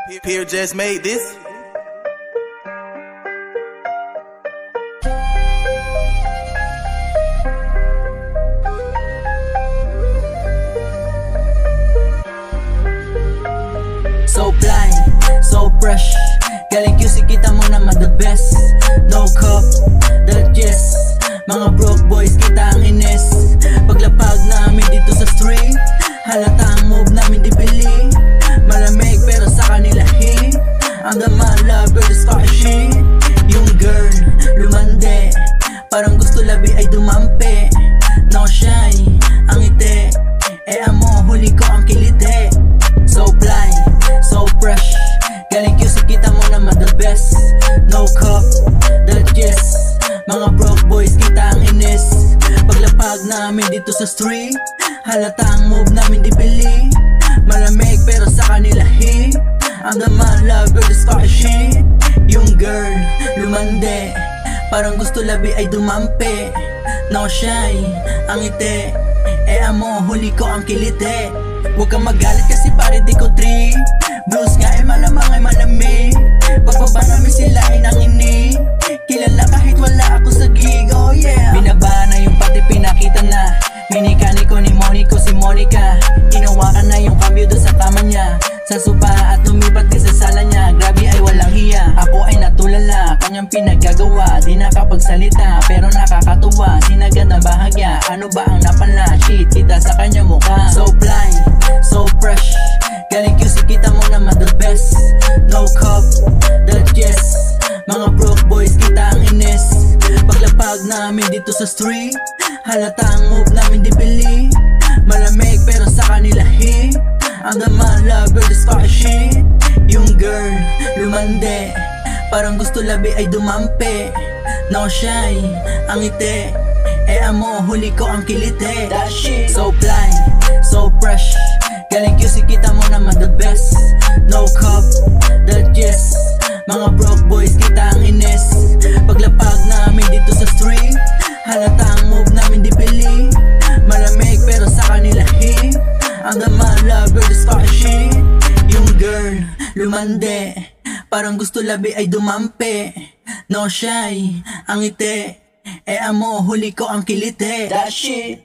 Pierre just made this. So fly, so fresh, galing QC kita mo naman the best. No cup, the yes, mga broke boys kita ang ines. Paglapag namin dito sa street, halata ang move namin di bili. Malamig pero sa kanila hit, ang daman love girl is fucking shit. Yung girl, lumande, parang gusto labi ay dumampi. No shy, ang ite, amo huli ko ang kilite. So fly, so fresh, galing QC kita mo naman the best. No cup, the yes, mga broke boys kita ang ines. Paglapag namin dito sa street, halata ang move namin di bili. Malamig pero sa kanila hit, ang daman love girl is fucking shit. Yung girl, lumande, parang gusto labi ay dumampi. No shy, ang ite, amo huli ko ang kilite. Huwag kang magalit kasi pare di ko trip. Blues nga malamang ay malamig. Pagbaba namin sila ay nanginig. Kilala kahit wala ako sa gig, oh yeah. Binaba na yung pati pinakita na. Minikani ko ni Monico si Monica. Inawakan na yung cambio doon sa kama niya. Sa sopa at lumipat din sa sala niya. Grabe ay walang hiya, ako ay natulala. Kanyang pinaggagawa, di nakapagsalita pero nakakatuwa. Sinagad na bahagya, ano ba ang napala? Shit, kita sa kanya mukha. So fly, so fresh, galing QC kita mo naman the best. No cup, the yes, mga broke boys kita ang ines. Paglapag namin dito sa street, halata ang move namin di bili. Malamig pero sa kanila hit, ang daman love girl is fucking shit. Yung girl, lumande, parang gusto labi ay dumampi. No shy, ang ite, amo huli ko ang kilite. That shit. So fly, so fresh, galing QC kita mo naman the best. No cup, the yes, mga broke boys kita ang ines. Paglapag namin dito sa street, halata ang move namin di bili. Malamig pero sa kanila hit, ang daman love girl is fucking shit. Yung girl, lumande, parang gusto labi ay dumampi. No shy, ang ite, amo huli ko ang kilite. That shit.